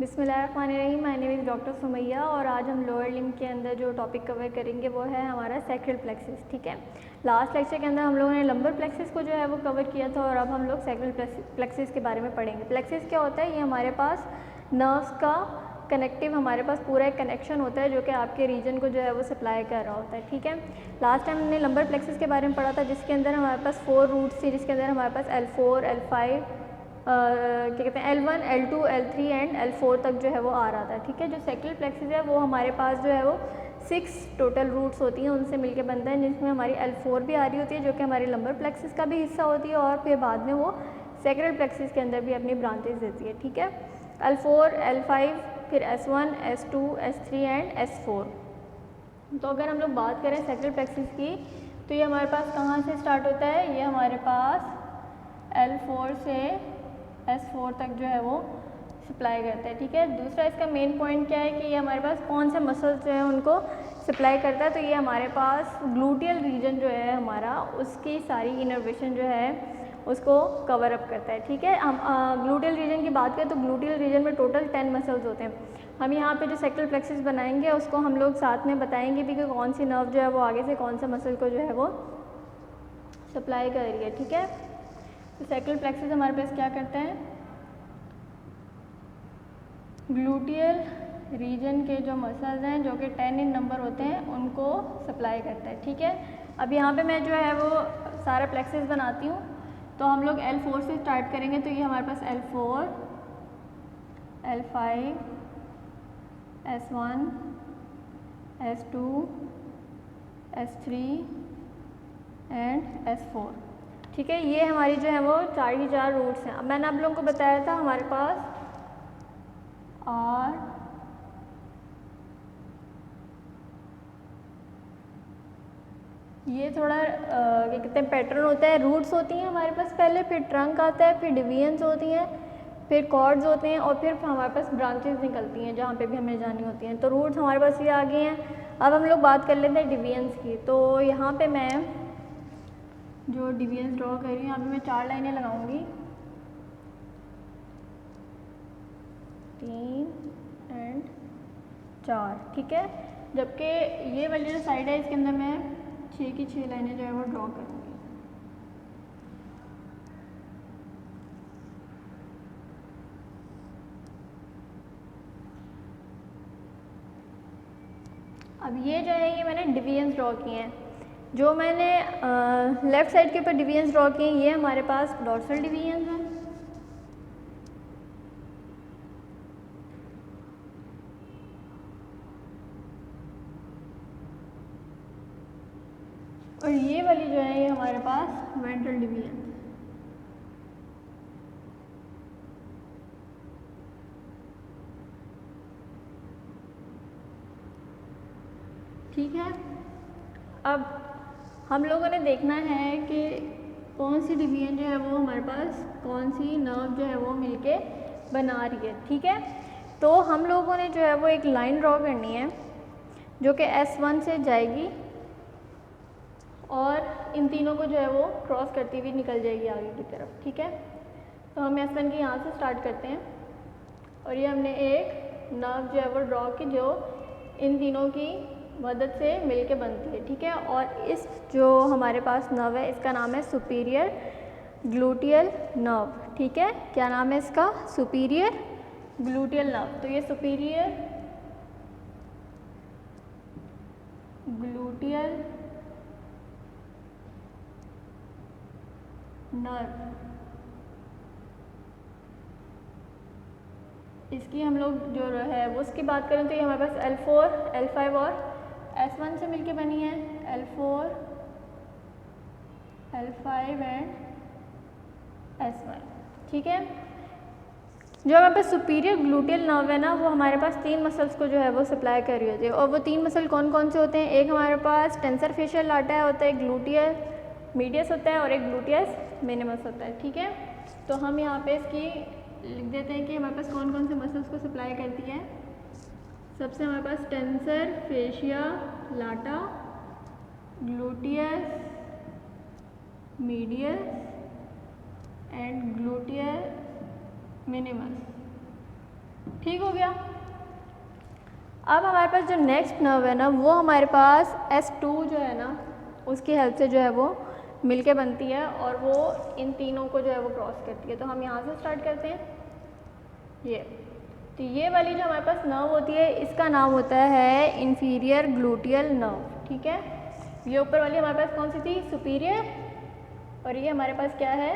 बिस्मिल्लाहिर्रहमानिर्रहीम। My name is doctor Sumaiya और आज हम लोअर लिम्ब के अंदर जो टॉपिक कवर करेंगे वो है हमारा सैक्रल प्लेक्सिस। ठीक है, लास्ट लेक्चर के अंदर हम लोगों ने लंबर प्लेक्सिस को जो है वो कवर किया था और अब हम लोग सैक्रल प्लेक्सिस के बारे में पढ़ेंगे। प्लेक्सिस क्या होता है? ये हमारे पास नर्व्स का कनेक्टिव, हमारे पास पूरा एक कनेक्शन होता है जो कि आपके रीजन को जो है वो सप्लाई कर रहा होता है। ठीक है, लास्ट टाइम हमने लंबर प्लेक्सिस के बारे में पढ़ा था जिसके अंदर हमारे पास 4 रूट्स थी, जिसके अंदर हमारे पास L4, L5 क्या कहते हैं L1, L2, L3 and L4 तक जो है वो आ रहा था। ठीक है, जो सैक्रल प्लेक्सिस है वो हमारे पास जो है वो 6 टोटल रूट्स होती हैं, उनसे मिलके बनता है, जिसमें हमारी L4 भी आ रही होती है जो कि हमारी लंबर प्लेक्सिस का भी हिस्सा होती है और फिर बाद में वो सैक्रल प्लेक्सिस के अंदर भी अपनी ब्रांचेस देती है। ठीक है, L4, L5, फिर S1, S2, S3 and S4। तो अगर हम लोग बात करें सैक्रल प्लेक्सिस की तो ये हमारे पास कहाँ से स्टार्ट होता है? ये हमारे पास L4 से S4 तक जो है वो सप्लाई करता है। ठीक है, दूसरा इसका मेन पॉइंट क्या है कि ये हमारे पास कौन से मसल्स जो है उनको सप्लाई करता है? तो ये हमारे पास ग्लूटियल रीजन जो है हमारा, उसकी सारी इनर्वेशन जो है उसको कवर अप करता है। ठीक है, हम ग्लूटियल रीजन की बात करें तो ग्लूटियल रीजन में टोटल 10 मसल्स होते हैं। हम यहाँ पे जो सैक्रल प्लेक्सिस बनाएंगे उसको हम लोग साथ में बताएंगे भी कि कौन सी नर्व जो है वो आगे से कौन सा मसल को जो है वो सप्लाई कर रही है। ठीक है, तो सैक्रल प्लेक्सिस हमारे पास क्या करता है? ग्लूटियल रीजन के जो मसल्स हैं जो कि 10 इन नंबर होते हैं उनको सप्लाई करता है। ठीक है, अब यहाँ पे मैं जो है वो सारा प्लेक्सिस बनाती हूँ। तो हम लोग L4 से स्टार्ट करेंगे, तो ये हमारे पास L4, L5, S1, S2, S3 and S4। ठीक है, ये हमारी जो है वो 4 ही 4 रूट्स हैं। अब मैंने आप लोगों को बताया था हमारे पास और ये थोड़ा क्या कहते हैं पैटर्न होता है। रूट्स होती हैं हमारे पास पहले, फिर ट्रंक आता है, फिर डिवीजन्स होती हैं, फिर कॉर्ड्स होते हैं और फिर हमारे पास ब्रांचेस निकलती हैं जहाँ पे भी हमें जानी होती हैं। तो रूट्स हमारे पास ये आ गए हैं। अब हम लोग बात कर लेते हैं डिवीजन्स की। तो यहाँ पे मैं जो डिवीजन्स ड्रॉ कर रही हूँ, यहाँ पे मैं 4 लाइनें लगाऊंगी, 3 एंड 4। ठीक है, जबकि ये वाली जो साइड है इसके अंदर मैं 6 की 6 लाइनें जो है वो ड्रॉ करूँगी। अब ये जो है ये मैंने डिवीजन्स ड्रॉ किए हैं। जो मैंने लेफ़्ट साइड के ऊपर डिवीजन्स ड्रॉ किए हैं ये हमारे पास डॉर्सल डिवीजन्स हैं। और ये वाली जो है ये हमारे पास वेंट्रल डिवीजन। ठीक है, अब हम लोगों ने देखना है कि कौन सी डिवीजन जो है वो हमारे पास कौन सी नर्व जो है वो मिलके बना रही है। ठीक है, तो हम लोगों ने जो है वो एक लाइन ड्रॉ करनी है जो कि S1 से जाएगी और इन तीनों को जो है वो क्रॉस करती हुई निकल जाएगी आगे की तरफ। ठीक है, तो हम S1 की यहाँ से स्टार्ट करते हैं और ये हमने एक नर्व जो है वो ड्रॉ की जो इन तीनों की मदद से मिलके बनती है। ठीक है, और इस जो हमारे पास नर्व है इसका नाम है सुपीरियर ग्लूटियल नर्व। ठीक है, क्या नाम है इसका? Superior gluteal nerve. तो ये सुपीरियर ग्लूटियल नर्व, इसकी हम लोग जो है वो उसकी बात करें तो ये हमारे पास L4, L5 और S1 से मिलके बनी है। L4, L5 and S1। ठीक है, जो हमारे पास सुपीरियर ग्लूटियल नर्व है ना वो हमारे पास 3 मसल्स को जो है वो सप्लाई कर रही होती है। और वो 3 मसल कौन कौन से होते हैं? एक हमारे पास टेंसर फेशियल लाटा होता है, ग्लूटियस मीडियस होता है और एक ग्लूटियस मिनिमस होता है। ठीक है, तो हम यहाँ पे इसकी लिख देते हैं कि हमारे पास कौन कौन से मसल्स को सप्लाई करती है। सबसे हमारे पास tensor fascia lata, gluteus medius and gluteus minimus. ठीक हो गया। अब हमारे पास जो नेक्स्ट नर्व है ना वो हमारे पास S2 जो है ना उसकी हेल्प से जो है वो मिलके बनती है और वो इन तीनों को जो है वो क्रॉस करती है। तो हम यहाँ से स्टार्ट करते हैं। तो ये वाली जो हमारे पास नर्व होती है इसका नाम होता है इंफीरियर ग्लूटियल नर्व। ठीक है, ये ऊपर वाली हमारे पास कौन सी थी? सुपीरियर, और ये हमारे पास क्या है?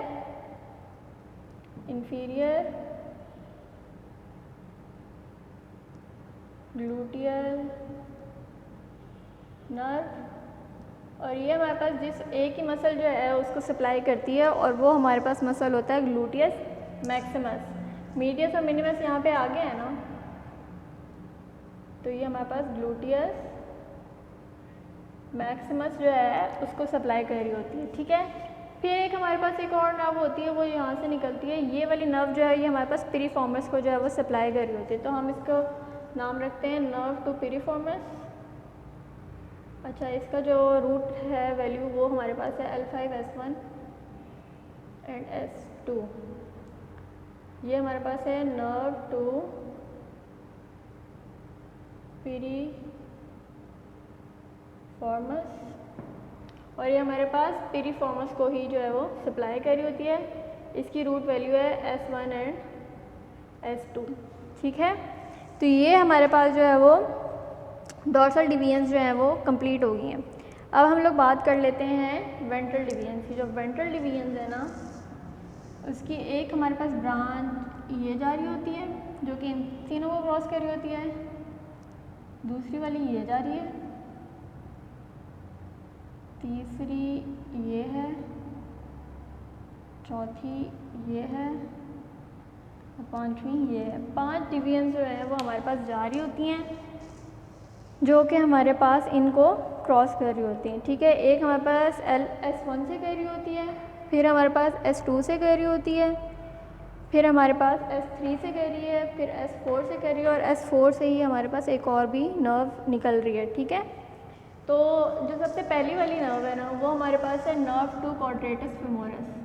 Inferior gluteal nerve. और ये हमारे पास जिस एक ही मसल जो है उसको सप्लाई करती है और वो हमारे पास मसल होता है ग्लूटियस मैक्सिमस। मीडियस और मिनिमस यहाँ पे आगे है ना, तो ये हमारे पास ग्लूटियस मैक्सिमस जो है उसको सप्लाई कर रही होती है। ठीक है, फिर एक हमारे पास एक और नर्व होती है वो यहाँ से निकलती है। ये वाली नर्व जो है ये हमारे पास पिरिफॉर्मस को जो है वो सप्लाई कर रही होती है। तो हम इसको नाम रखते हैं नर्व टू पिरिफॉर्मस। अच्छा, इसका जो रूट है वैल्यू वो हमारे पास है L5S1 एंड S2। ये हमारे पास है नर्व टू पिरिफॉर्मस और ये हमारे पास पिरिफॉर्मस को ही जो है वो सप्लाई करी होती है। इसकी रूट वैल्यू है S1 एंड S2। ठीक है, तो ये हमारे पास जो है वो डॉर्सल डिवीजन्स जो हैं वो कंप्लीट हो गई हैं। अब हम लोग बात कर लेते हैं वेंट्रल डिवीजन्स की। जो वेंट्रल डिवीजन्स है ना उसकी एक हमारे पास ब्रांच ये जा रही होती है जो कि इन तीनों को क्रॉस कर रही होती है, दूसरी वाली ये जा रही है, तीसरी ये है, चौथी ये है और पांचवी ये है। 5 डिवीजन जो है वो हमारे पास जा रही होती हैं जो कि हमारे पास इनको क्रॉस कर रही होती हैं। ठीक है, एक हमारे पास S1 से कर रही होती है, फिर हमारे पास S2 से कर रही होती है, फिर हमारे पास S3 से कर रही है, फिर S4 से कर रही है और S4 से ही हमारे पास एक और भी नर्व निकल रही है। ठीक है, तो जो सबसे पहली वाली नर्व है ना वो हमारे पास है नर्व टू क्वाड्रेटस फीमोरस।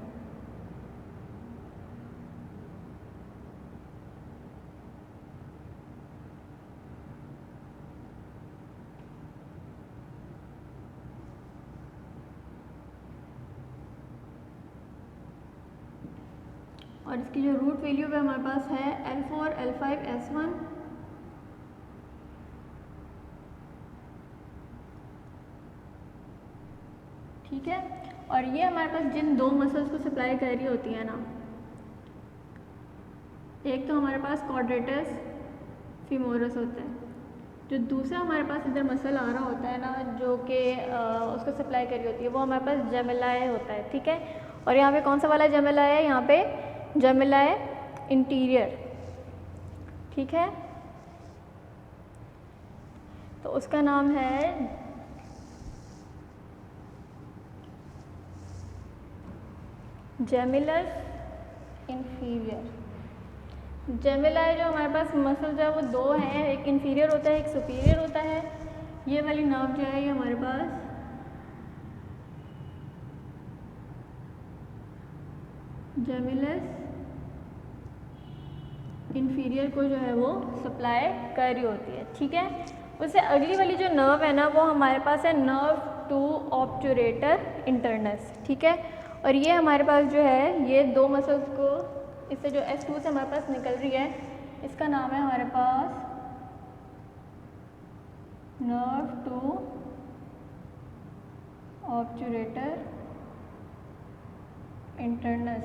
और इसकी जो रूट वैल्यू है हमारे पास है L4, L5, S1। ठीक है, और ये हमारे पास जिन दो मसल्स को सप्लाई कर रही होती है ना, एक तो हमारे पास क्वाड्रेटस फीमोरस होता है, जो दूसरा हमारे पास इधर मसल आ रहा होता है ना जो कि उसको सप्लाई कर रही होती है वो हमारे पास जेमेलाए होता है। ठीक है, और यहाँ पे कौन सा वाला जेमेलाए है? यहाँ पे जेमेलाए इंटीरियर। ठीक है, तो उसका नाम है जेमिलस इंफीरियर। जेमिलाए जो हमारे पास मसल जो है वो दो हैं, एक इंफीरियर होता है एक सुपीरियर होता है। ये वाली नर्व जो है ये हमारे पास जेमिलस इंफीरियर को जो है वो सप्लाई कर रही होती है। ठीक है, उससे अगली वाली जो नर्व है ना वो हमारे पास है नर्व टू ऑब्चुरेटर इंटरनस। ठीक है, और ये हमारे पास जो है ये दो मसल्स को इससे जो S2 से हमारे पास निकल रही है इसका नाम है हमारे पास नर्व टू ऑब्चुरेटर इंटरनस।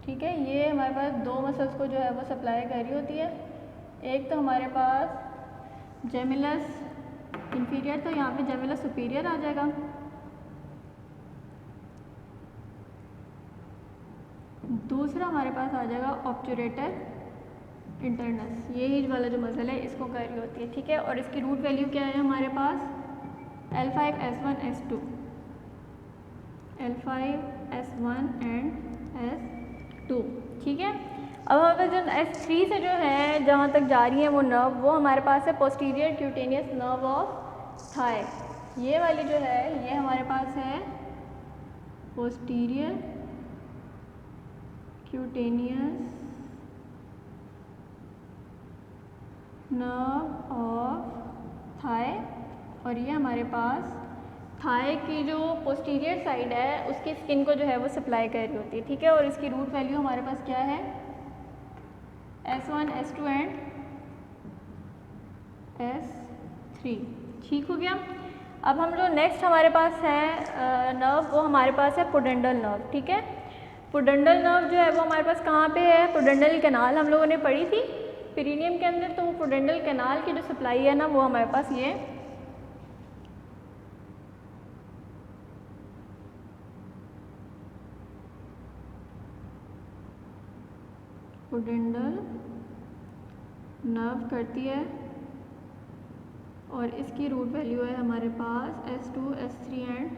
ठीक है, ये हमारे पास दो मसल्स को जो है वो सप्लाई कर रही होती है। एक तो हमारे पास जेमिलस इंफीरियर, तो यहाँ पे जेमिलस सुपीरियर आ जाएगा। दूसरा हमारे पास आ जाएगा ऑब्चुरेटर इंटरनस, यही वाला जो मसल है इसको कर रही होती है। ठीक है, और इसकी रूट वैल्यू क्या है हमारे पास L5, S1, S2, L5, S1 and S2। ठीक है, अब हमारे पास जो S3 से जो है जहाँ तक जा रही है वो नर्व वो हमारे पास है posterior cutaneous nerve of thigh. ये वाली जो है ये हमारे पास है posterior cutaneous nerve of thigh, और ये हमारे पास थाई की जो पोस्टीरियर साइड है उसकी स्किन को जो है वो सप्लाई कर रही होती है, ठीक है। और इसकी रूट वैल्यू हमारे पास क्या है, S1, S2 एंड S3, ठीक हो गया। अब हम जो नेक्स्ट हमारे पास है नर्व, वो हमारे पास है पुडेंडल नर्व, ठीक है। पुडेंडल नर्व जो है वो हमारे पास कहाँ पे है, पुडेंडल कैनाल हम लोगों ने पढ़ी थी पीरिनियम के अंदर, तो वो पुडेंडल कैनाल की जो सप्लाई है ना वो हमारे पास ये पुडेंडल नर्व करती है, और इसकी रूट वैल्यू है हमारे पास S2, S3 and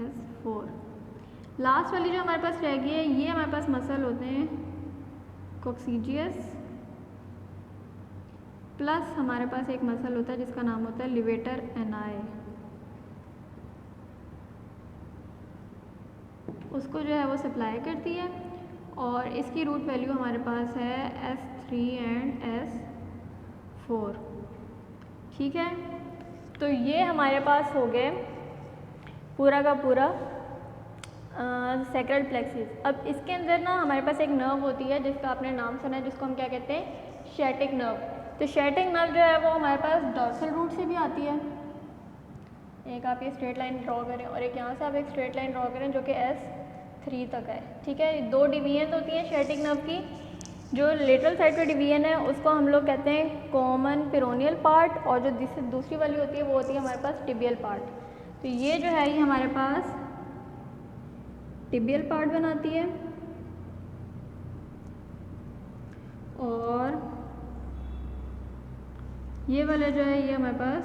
S4। Last वाली जो हमारे पास रह गई है, ये हमारे पास मसल होते हैं कॉक्सीजियस, प्लस हमारे पास एक मसल होता है जिसका नाम होता है लिवेटर एनाई, उसको जो है वो सप्लाई करती है, और इसकी रूट वैल्यू हमारे पास है S3 एंड S4, ठीक है। तो ये हमारे पास हो गए पूरा का पूरा सैक्रल प्लेक्सिस। अब इसके अंदर ना हमारे पास एक नर्व होती है जिसका आपने नाम सुना है, जिसको हम क्या कहते हैं, शैटिक नर्व। तो शैटिक नर्व जो है वो हमारे पास डॉर्सल रूट से भी आती है, एक आप ये स्ट्रेट लाइन ड्रॉ करें और एक यहाँ से आप एक स्ट्रेट लाइन ड्रॉ करें जो कि S3 तक है, ठीक है। दो डिवीजन होती हैं शैटिक नर्व की, जो लेटरल साइड का डिवीजन है उसको हम लोग कहते हैं कॉमन पेरोनियल पार्ट, और जो दूसरी वाली होती है वो होती है हमारे पास टिबियल पार्ट। तो ये जो है ये हमारे पास टिबियल पार्ट बनाती है, और ये वाला जो है ये हमारे पास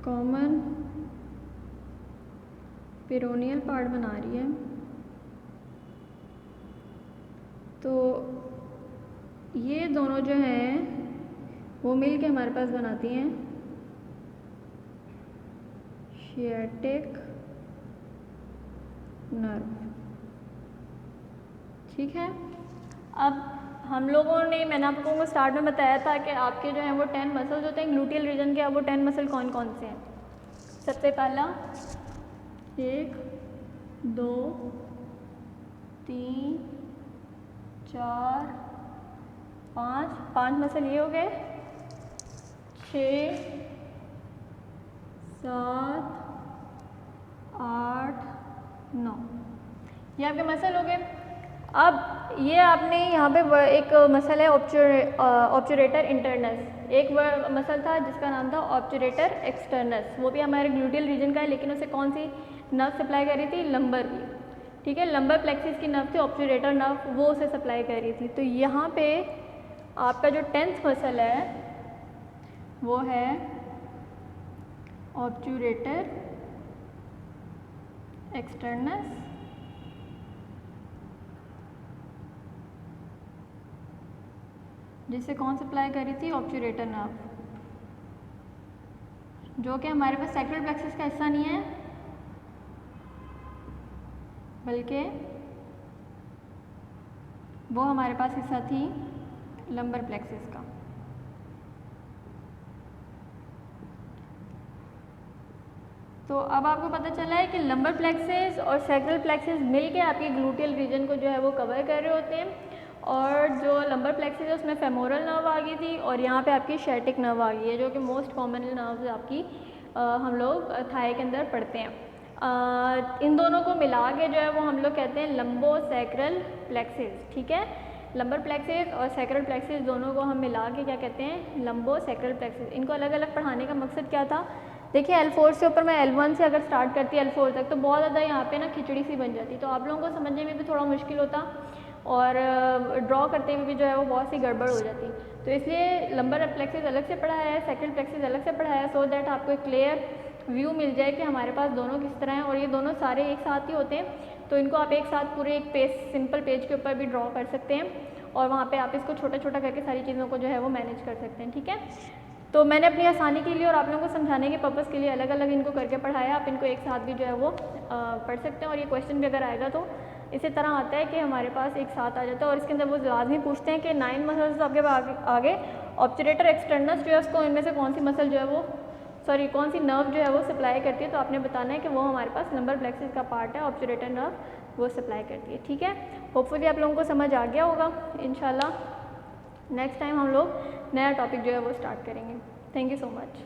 कॉमन पेरोनियल पार्ट बना रही है। तो ये दोनों जो हैं वो मिल के हमारे पास बनाती हैं शियाटिक नर्व, ठीक है। अब हम लोगों ने, मैंने आप लोगों को स्टार्ट में बताया था कि आपके जो हैं वो 10 मसल्स होते हैं ग्लूटियल रीजन के। अब वो 10 मसल कौन कौन से हैं, सबसे पहला 1, 2, 3, 4, 5 मसल ये हो गए, 6, 7, 8, 9, ये आपके मसल हो गए। अब ये आपने यहाँ पे एक मसल है ऑब्चुरेटर इंटरनस, एक मसल था जिसका नाम था ऑब्चुरेटर एक्सटर्नस, वो भी हमारे ग्लूटियल रीजन का है, लेकिन उसे कौन सी नर्व सप्लाई कर रही थी, लंबर की, ठीक है। लंबर प्लेक्सिस की नर्व थी ऑब्चुरेटर नर्व, वो उसे सप्लाई कर रही थी। तो यहाँ पे आपका जो 10th मसल है वो है ऑब्चुरेटर एक्सटर्नस, जिसे कौन सप्लाई कर रही थी, ऑब्चुरेटर नर्व, जो कि हमारे पास सैक्रल प्लेक्सिस का हिस्सा नहीं है बल्कि वो हमारे पास हिस्सा थी लंबर प्लेक्सिस का। तो अब आपको पता चला है कि लंबर प्लेक्सिस और सैक्रल प्लेक्सिस मिलके आपके ग्लूटियल रीजन को जो है वो कवर कर रहे होते हैं, और जो लंबर प्लेक्सिस है उसमें फेमोरल नर्व आ गई थी, और यहाँ पे आपकी शैटिक नर्व आ गई है, जो कि मोस्ट कॉमन नर्व आपकी हम लोग थाई के अंदर पढ़ते हैं। इन दोनों को मिला के जो है वो हम लोग कहते हैं लंबो सैक्रल प्लेक्सिस, ठीक है। लंबर प्लेक्सिस और सैक्रल प्लेक्सिस दोनों को हम मिला के क्या कहते हैं, लंबो सैक्रल प्लेक्सिस। इनको अलग अलग पढ़ाने का मकसद क्या था, देखिए L4 से ऊपर मैं L1 से अगर स्टार्ट करती है L4 तक तो बहुत ज़्यादा यहाँ पे ना खिचड़ी सी बन जाती, तो आप लोगों को समझने में भी थोड़ा मुश्किल होता, और ड्रॉ करते हुए भी जो है वो बहुत सी गड़बड़ हो जाती। तो इसलिए लंबर प्लेक्सिस अलग से पढ़ाया है, सैक्रल प्लेक्सिस अलग से पढ़ाया है, सो दैट आपको एक क्लियर व्यू मिल जाए कि हमारे पास दोनों किस तरह हैं, और ये दोनों सारे एक साथ ही होते हैं। तो इनको आप एक साथ पूरे एक पेज, सिंपल पेज के ऊपर भी ड्रॉ कर सकते हैं, और वहाँ पे आप इसको छोटा छोटा करके सारी चीज़ों को जो है वो मैनेज कर सकते हैं, ठीक है। तो मैंने अपनी आसानी के लिए और आप लोगों को समझाने के पर्पज़ के लिए अलग अलग इनको करके पढ़ाया। आप इनको एक साथ भी जो है वो पढ़ सकते हैं, और ये क्वेश्चन भी अगर आएगा तो इसी तरह आता है कि हमारे पास एक साथ आ जाता है। और इसके अंदर वो लाजमी पूछते हैं कि 9 मसल्स तो आपके आगे ऑब्चुरेटर एक्सटर्नस जो है उसको इनमें से कौन सी मसल जो है वो कौन सी नर्व जो है वो सप्लाई करती है, तो आपने बताना है कि वो हमारे पास लंबर प्लेक्सिस का पार्ट है, ऑब्चुरेटर नर्व वो सप्लाई करती है। ठीक है, होपफुली आप लोगों को समझ आ गया होगा। इंशाल्लाह नेक्स्ट टाइम हम लोग नया टॉपिक जो है वो स्टार्ट करेंगे। Thank you so much.